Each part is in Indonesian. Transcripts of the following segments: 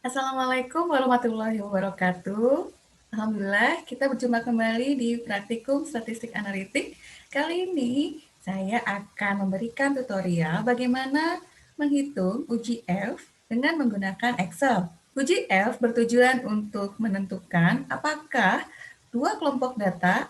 Assalamualaikum warahmatullahi wabarakatuh. Alhamdulillah, kita berjumpa kembali di Praktikum Statistik Analitik. Kali ini saya akan memberikan tutorial bagaimana menghitung UJF dengan menggunakan Excel. UJF bertujuan untuk menentukan apakah dua kelompok data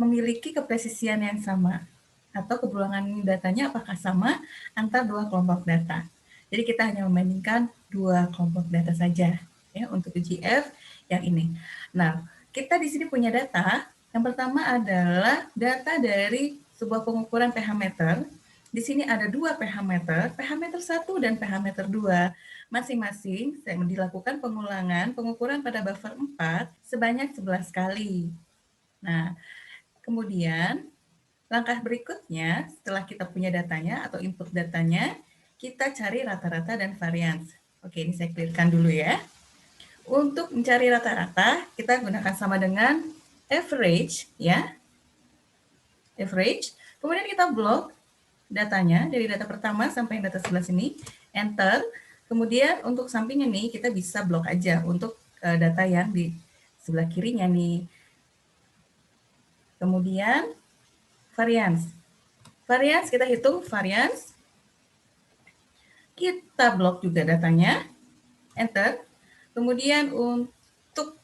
memiliki kepresisian yang sama atau keberulangan datanya apakah sama antar dua kelompok data. Jadi kita hanya membandingkan dua kelompok data saja ya untuk UGF yang ini. Nah, kita di sini punya data. Yang pertama adalah data dari sebuah pengukuran pH meter. Di sini ada dua pH meter 1 dan pH meter 2. Masing-masing saya dilakukan pengukuran pada buffer 4 sebanyak 11 kali. Nah, kemudian langkah berikutnya, setelah kita punya datanya atau input datanya, kita cari rata-rata dan varians. Oke, ini saya clearkan dulu ya. Untuk mencari rata-rata, kita gunakan sama dengan average, ya. Average. Kemudian kita blok datanya, dari data pertama sampai data sebelah sini, enter. Kemudian untuk sampingnya nih, kita bisa blok aja untuk data yang di sebelah kirinya nih. Kemudian varians. Varians, kita hitung varians. Kita blok juga datanya, enter. Kemudian untuk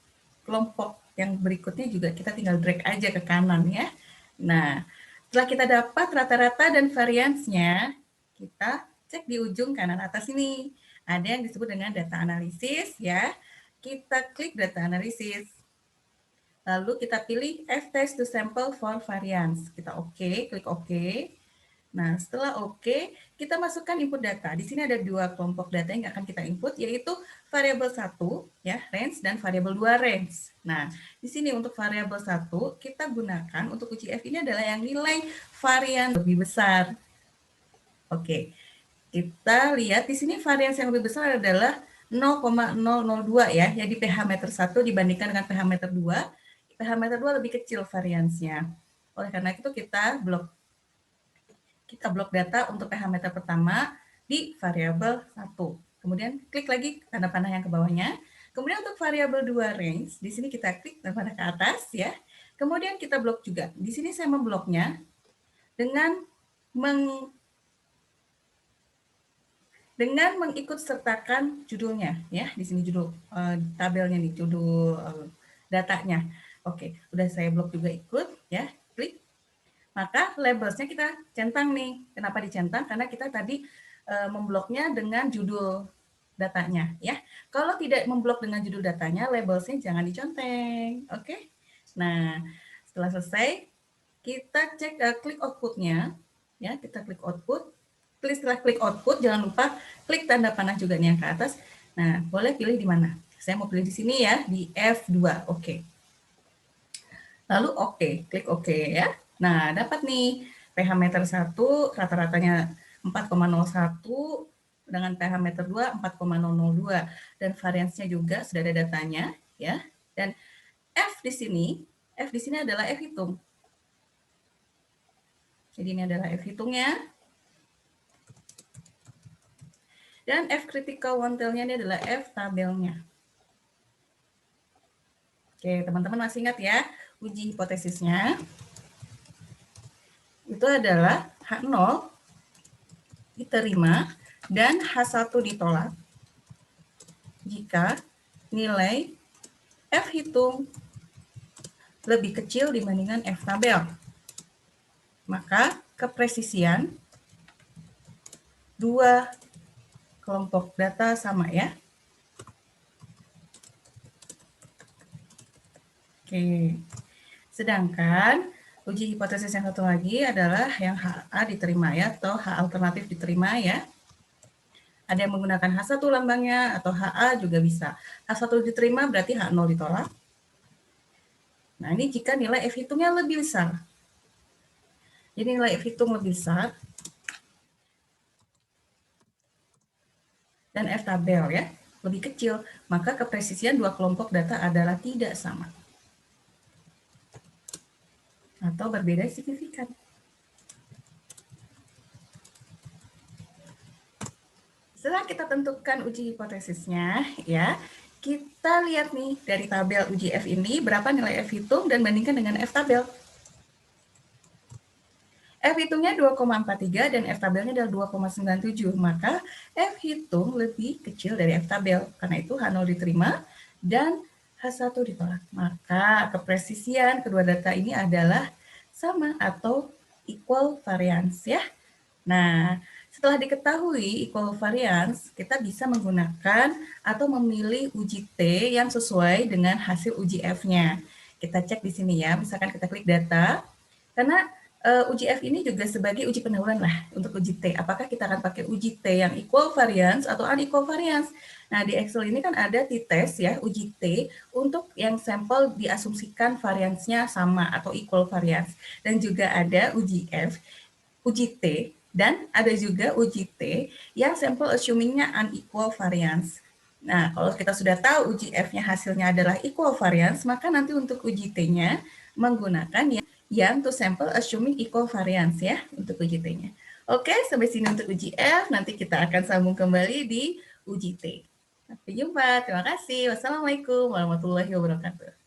kelompok yang berikutnya juga kita tinggal drag aja ke kanan ya. Nah, setelah kita dapat rata-rata dan variansnya, kita cek di ujung kanan atas ini. Ada yang disebut dengan data analisis ya. Kita klik data analisis. Lalu kita pilih F-test to sample for variance. Kita oke, klik oke. Nah, setelah oke, kita masukkan input data. Di sini ada dua kelompok data yang akan kita input, yaitu variabel 1, ya, range, dan variabel 2, range. Nah, di sini untuk variabel 1, kita gunakan untuk UCF ini adalah yang nilai varian lebih besar. Oke, kita lihat di sini varian yang lebih besar adalah 0,002 ya, jadi pH meter 1 dibandingkan dengan pH meter 2, pH meter 2 lebih kecil variansnya. Oleh karena itu kita blok data untuk pH meter pertama di variabel 1. Kemudian klik lagi tanda panah yang ke bawahnya. Kemudian untuk variabel 2 range, di sini kita klik tanda panah ke atas ya. Kemudian kita blok juga. Di sini saya membloknya dengan mengikut sertakan judulnya ya. Di sini judul tabelnya nih, judul datanya. Oke, udah saya blok juga ikut ya. Klik. Maka labelsnya kita centang nih. Kenapa dicentang? Karena kita tadi membloknya dengan judul datanya ya. Kalau tidak memblok dengan judul datanya, labelsnya jangan diconteng. Oke. Nah, setelah selesai, kita cek klik outputnya ya. Kita klik output. Setelah klik output, jangan lupa klik tanda panah juga nih yang ke atas. Nah, boleh pilih di mana? Saya mau pilih di sini ya, di F2. Oke. Lalu oke, klik oke ya. Nah, dapat nih pH meter 1 rata-ratanya 4,01 dengan pH meter 2 4,002 dan variansnya juga sudah ada datanya ya. Dan F di sini adalah F hitung. Jadi ini adalah F hitungnya. Dan F critical one tail-nya ini adalah F tabelnya. Oke, teman-teman masih ingat ya uji hipotesisnya? Itu adalah H0 diterima dan H1 ditolak jika nilai F hitung lebih kecil dibandingkan F tabel. Maka kepresisian dua kelompok data sama ya. Oke. Sedangkan uji hipotesis yang satu lagi adalah yang HA diterima ya, atau H alternatif diterima ya. Ada yang menggunakan H1 lambangnya atau HA juga bisa. H1 diterima berarti H0 ditolak. Nah, ini jika nilai F hitungnya lebih besar. Jadi nilai F hitung lebih besar dan F tabel ya lebih kecil, maka kepresisian dua kelompok data adalah tidak sama atau berbeda signifikan. Setelah kita tentukan uji hipotesisnya, ya, kita lihat nih dari tabel uji F ini berapa nilai F hitung dan bandingkan dengan F tabel. F hitungnya 2,43 dan F tabelnya adalah 2,97. Maka F hitung lebih kecil dari F tabel. Karena itu H0 diterima dan H1 ditolak. Maka kepresisian kedua data ini adalah sama atau equal variance ya. Nah, setelah diketahui equal variance, kita bisa menggunakan atau memilih uji T yang sesuai dengan hasil uji F-nya. Kita cek di sini ya, misalkan kita klik data, karena uji F ini juga sebagai uji pendahuluan lah untuk uji T. Apakah kita akan pakai uji T yang equal variance atau unequal variance? Nah, di Excel ini kan ada t-test ya, uji T untuk yang sampel diasumsikan variance-nya sama atau equal variance. Dan juga ada uji F, uji T, dan ada juga uji T yang sampel assuming-nya unequal variance. Nah, kalau kita sudah tahu uji F-nya hasilnya adalah equal variance, maka nanti untuk uji T-nya menggunakan yang to sample assuming equal variance ya untuk uji T-nya. Oke, sampai sini untuk uji F. Nanti kita akan sambung kembali di uji T. Sampai jumpa. Terima kasih. Wassalamualaikum warahmatullahi wabarakatuh.